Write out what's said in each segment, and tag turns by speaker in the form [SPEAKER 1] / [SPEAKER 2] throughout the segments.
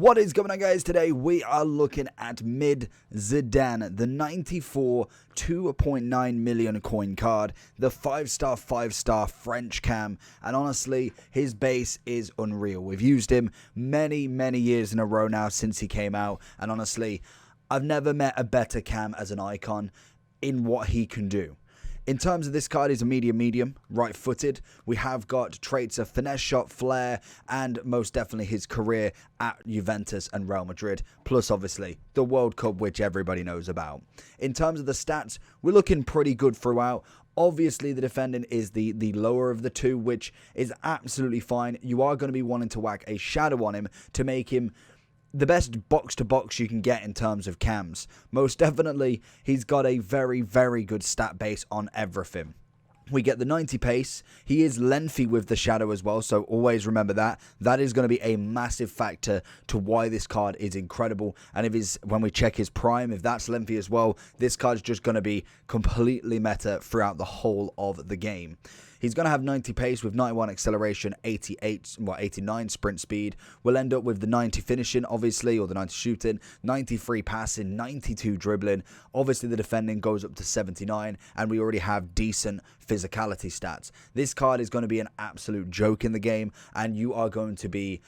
[SPEAKER 1] What is going on, guys? Today we are looking at mid Zidane, the 94 2.9 million coin card, the 5-star French cam, and honestly his base is unreal. We've used him many years in a row now since he came out, and honestly I've never met a better cam as an icon in what he can do. In terms of this card, he's a medium, right-footed. We have got traits of finesse shot, flair, and most definitely his career at Juventus and Real Madrid, plus obviously the World Cup, which everybody knows about. In terms of the stats, we're looking pretty good throughout. Obviously, the defending is the lower of the two, which is absolutely fine. You are going to be wanting to whack a shadow on him to make him the best box-to-box you can get in terms of cams. Most definitely, he's got a very good stat base on everything. We get the 90 pace. He is lengthy with the shadow as well, so always remember that. That is going to be a massive factor to why this card is incredible. And when we check his prime, if that's lengthy as well, this card's just going to be completely meta throughout the whole of the game. He's going to have 90 pace with 91 acceleration, 89 sprint speed. We'll end up with the 90 finishing, obviously, or the 90 shooting, 93 passing, 92 dribbling. Obviously, the defending goes up to 79, and we already have decent physicality stats. This card is going to be an absolute joke in the game, and you are going to be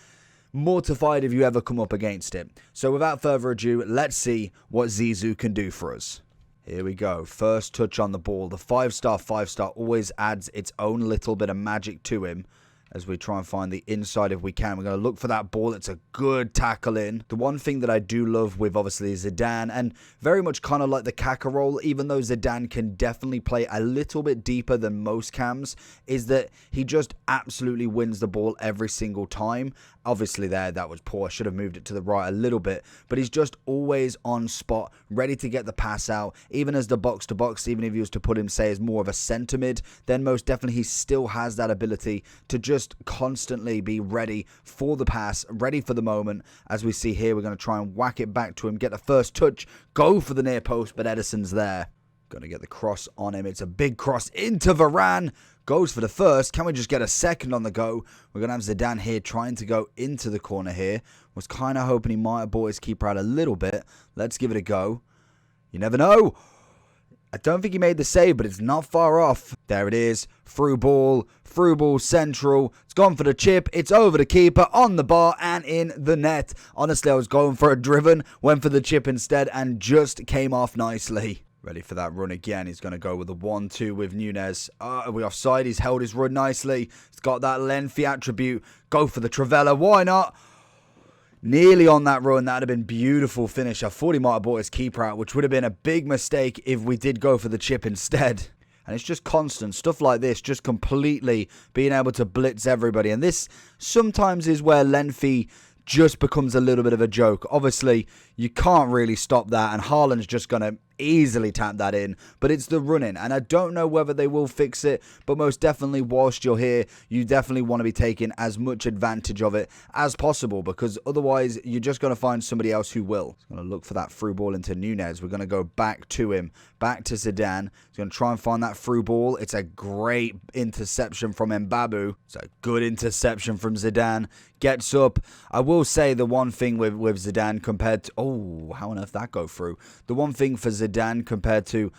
[SPEAKER 1] mortified if you ever come up against it. So without further ado, let's see what Zizou can do for us. Here we go. First touch on the ball. The 5-star always adds its own little bit of magic to him as we try and find the inside if we can. We're going to look for that ball. It's a good tackle in. The one thing that I do love with obviously Zidane, and very much kind of like the Kaka role, even though Zidane can definitely play a little bit deeper than most cams, is that he just absolutely wins the ball every single time. Obviously that was poor. I should have moved it to the right a little bit. But he's just always on spot, ready to get the pass out. Even as the box-to-box, even if he was to put him, say, as more of a centre mid, then most definitely he still has that ability to just constantly be ready for the pass, ready for the moment. As we see here, we're going to try and whack it back to him, get the first touch, go for the near post, but Edison's there. Going to get the cross on him. It's a big cross into Varane. Goes for the first. Can we just get a second on the go? We're going to have Zidane here trying to go into the corner here. Was kind of hoping he might have brought his keeper out a little bit. Let's give it a go. You never know. I don't think he made the save, but it's not far off. There it is. Through ball central. It's gone for the chip. It's over the keeper, on the bar, and in the net. Honestly, I was going for a driven. Went for the chip instead, and just came off nicely. Ready for that run again. He's going to go with a 1-2 with Nunez. Are we offside? He's held his run nicely. He's got that lengthy attribute. Go for the Trivela. Why not? Nearly on that run. That would have been beautiful finish. I thought he might have brought his keeper out, which would have been a big mistake if we did go for the chip instead. And it's just constant stuff like this, just completely being able to blitz everybody. And this sometimes is where lengthy just becomes a little bit of a joke. Obviously, you can't really stop that, and Haaland's just going to easily tap that in, but it's the running, and I don't know whether they will fix it, but most definitely whilst you're here, you definitely want to be taking as much advantage of it as possible, because otherwise you're just going to find somebody else who will. He's going to look for that through ball into Nunez. We're going to go back to him, back to Zidane. He's going to try and find that through ball. It's a great interception from Mbabu. It's a good interception from Zidane. Gets up. I will say the one thing with Zidane compared to... Oh, how on earth that go through? The one thing for Zidane compared to...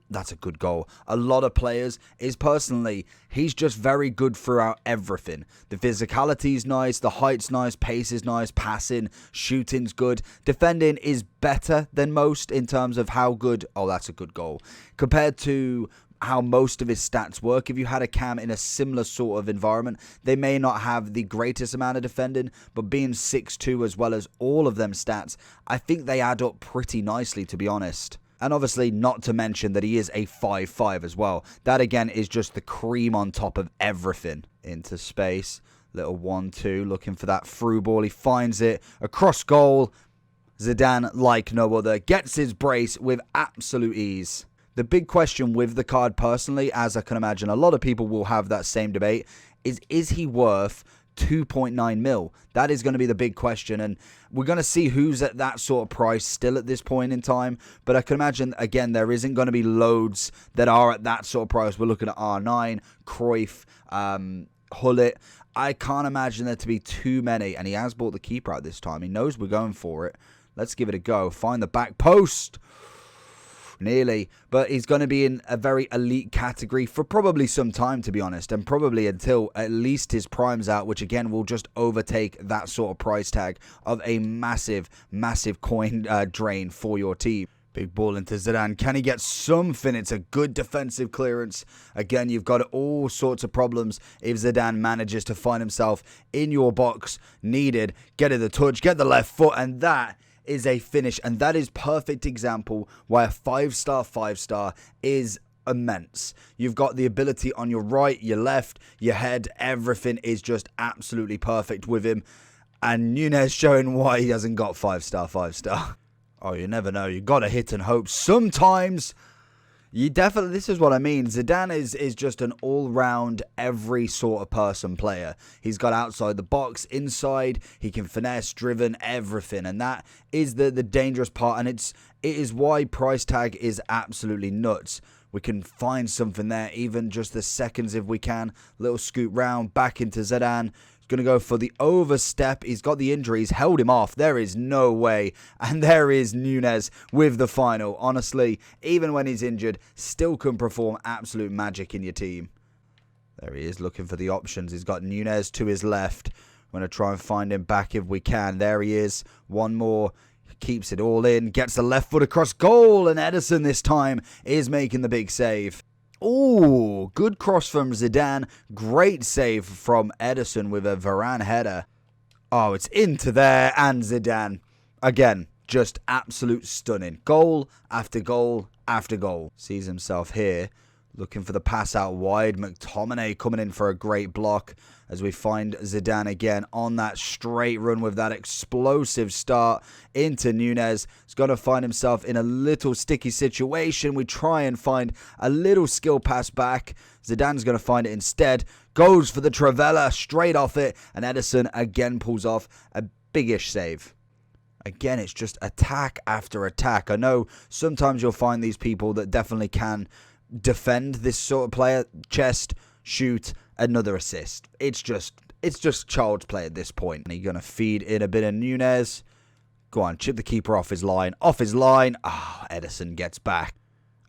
[SPEAKER 1] That's a good goal. A lot of players is personally, he's just very good throughout everything. The physicality is nice. The height's nice. Pace is nice. Passing. Shooting's good. Defending is better than most in terms of how good... Oh, that's a good goal. Compared to how most of his stats work. If you had a cam in a similar sort of environment, they may not have the greatest amount of defending, but being 6'2" as well as all of them stats, I think they add up pretty nicely, to be honest. And obviously, not to mention that he is a 5'5" as well. That again is just the cream on top of everything. Into space, little 1-2, looking for that through ball. He finds it, across goal. Zidane, like no other, gets his brace with absolute ease. The big question with the card personally, as I can imagine a lot of people will have that same debate, is he worth 2.9 mil? That is going to be the big question, and we're going to see who's at that sort of price still at this point in time. But I can imagine, again, there isn't going to be loads that are at that sort of price. We're looking at R9, Cruyff, Hullet. I can't imagine there to be too many. And he has bought the keeper out this time. He knows we're going for it. Let's give it a go. Find the back post. Nearly. But he's going to be in a very elite category for probably some time, to be honest. And probably until at least his prime's out, which again will just overtake that sort of price tag of a massive, massive coin drain for your team. Big ball into Zidane. Can he get something? It's a good defensive clearance. Again, you've got all sorts of problems if Zidane manages to find himself in your box. Needed. Get in the touch. Get the left foot. And that is a finish. And that is perfect example why a 5-star is immense. You've got the ability on your right, your left, your head. Everything is just absolutely perfect with him. And Nunez showing why he hasn't got 5-star. Oh, you never know. You got to hit and hope. Sometimes you definitely, this is what I mean. Zidane is just an all-round, every sort of person player. He's got outside the box, inside, he can finesse, driven, everything. And that is the dangerous part. And it is why price tag is absolutely nuts. We can find something there, even just the seconds if we can. Little scoot round, back into Zidane. Going to go for the overstep. He's got the injury. He's held him off. There is no way. And there is Nunez with the final. Honestly, even when he's injured, still can perform absolute magic in your team. There he is looking for the options. He's got Nunez to his left. I'm going to try and find him back if we can. There he is. One more. Keeps it all in. Gets the left foot across goal. And Ederson this time is making the big save. Oh, good cross from Zidane. Great save from Ederson with a Varane header. Oh, it's into there. And Zidane, again, just absolute stunning. Goal after goal after goal. Sees himself here. Looking for the pass out wide. McTominay coming in for a great block as we find Zidane again on that straight run with that explosive start into Nunez. He's going to find himself in a little sticky situation. We try and find a little skill pass back. Zidane's going to find it instead. Goes for the Trivela straight off it. And Ederson again pulls off a biggish save. Again, it's just attack after attack. I know sometimes you'll find these people that definitely can defend this sort of player. Chest, shoot, another assist. It's just child's play at this point. And he's going to feed in a bit of Nunez. Go on, chip the keeper off his line. Ah, Ederson gets back.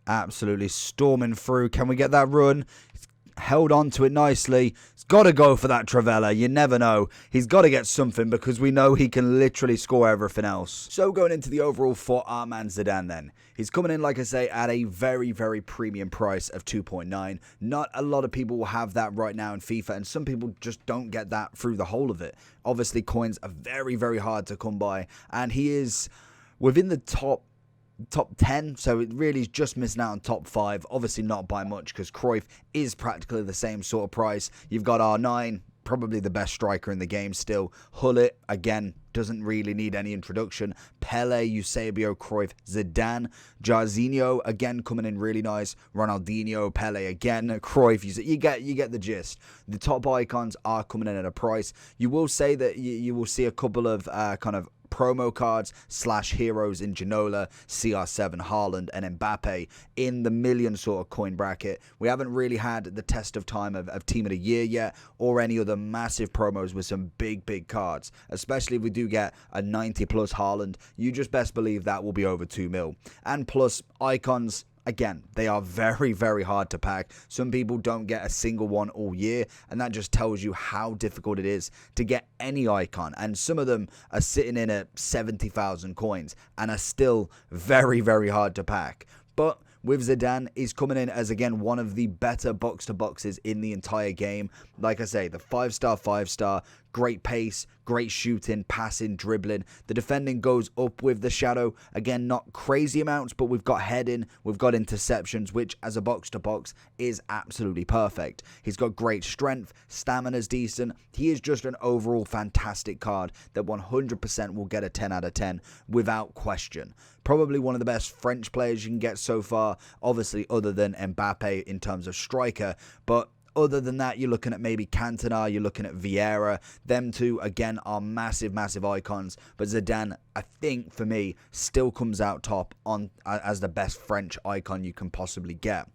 [SPEAKER 1] Absolutely storming through. Can we get that run? He's held on to it nicely. He's got to go for that Trivela. You never know. He's got to get something because we know he can literally score everything else. So going into the overall for our man Zidane then. He's coming in, like I say, at a very, very premium price of 2.9. Not a lot of people will have that right now in FIFA, and some people just don't get that through the whole of it. Obviously, coins are very, very hard to come by, and he is within the top 10, so it really is just missing out on top 5. Obviously not by much because Cruyff is practically the same sort of price. You've got R9, probably the best striker in the game still. Hullet, again, doesn't really need any introduction. Pele, Eusebio, Cruyff, Zidane, Jarzinho, again coming in really nice. Ronaldinho, Pele again, Cruyff. You get the gist. The top icons are coming in at a price. You will say that you will see a couple of kind of promo cards / heroes in Ginola, CR7, Haaland and Mbappe in the million sort of coin bracket. We haven't really had the test of time of Team of the Year yet or any other massive promos with some big cards, especially if we do get a 90 plus Haaland. You just best believe that will be over 2 mil. And plus icons, again, they are very, very hard to pack. Some people don't get a single one all year, and that just tells you how difficult it is to get any icon. And some of them are sitting in at 70,000 coins and are still very, very hard to pack. But with Zidane, he's coming in as, again, one of the better box-to-boxes in the entire game. Like I say, the 5-star, great pace, great shooting, passing, dribbling. The defending goes up with the shadow. Again, not crazy amounts, but we've got heading, we've got interceptions, which as a box-to-box is absolutely perfect. He's got great strength, stamina's decent. He is just an overall fantastic card that 100% will get a 10 out of 10 without question. Probably one of the best French players you can get so far, obviously other than Mbappe in terms of striker, but other than that, you're looking at maybe Cantona, you're looking at Vieira. Them two, again, are massive icons. But Zidane, I think, for me, still comes out top on as the best French icon you can possibly get.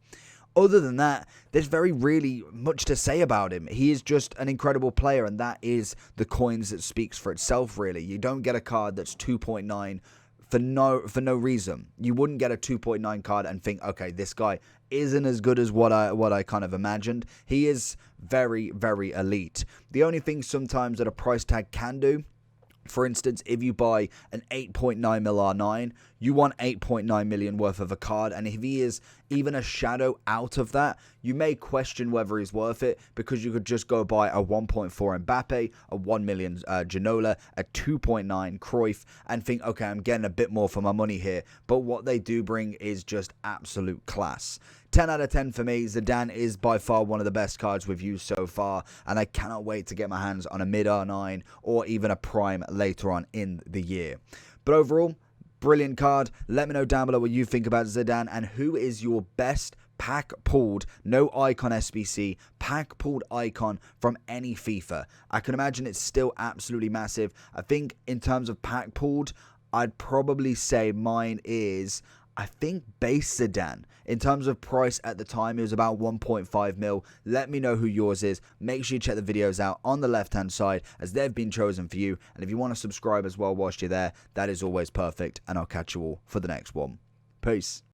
[SPEAKER 1] Other than that, there's very really much to say about him. He is just an incredible player, and that is the coins that speaks for itself, really. You don't get a card that's 2.9 for no reason. You wouldn't get a 2.9 card and think, okay, this guy isn't as good as what I kind of imagined. He is very, very elite. The only thing sometimes that a price tag can do, for instance, if you buy an 8.9 mil R9, you want 8.9 million worth of a card, and if he is even a shadow out of that, you may question whether he's worth it, because you could just go buy a 1.4 Mbappe, a 1 million Ginola, a 2.9 Cruyff, and think, okay, I'm getting a bit more for my money here. But what they do bring is just absolute class. 10 out of 10 for me. Zidane is by far one of the best cards we've used so far, and I cannot wait to get my hands on a mid R9 or even a prime later on in the year. But overall, brilliant card. Let me know down below what you think about Zidane, and who is your best pack pulled, no icon SBC, pack pulled icon from any FIFA. I can imagine it's still absolutely massive. I think in terms of pack pulled, I'd probably say mine is, I think, base Zidane. In terms of price at the time, it was about 1.5 mil. Let me know who yours is. Make sure you check the videos out on the left hand side, as they've been chosen for you. And if you want to subscribe as well whilst you're there, that is always perfect. And I'll catch you all for the next one. Peace.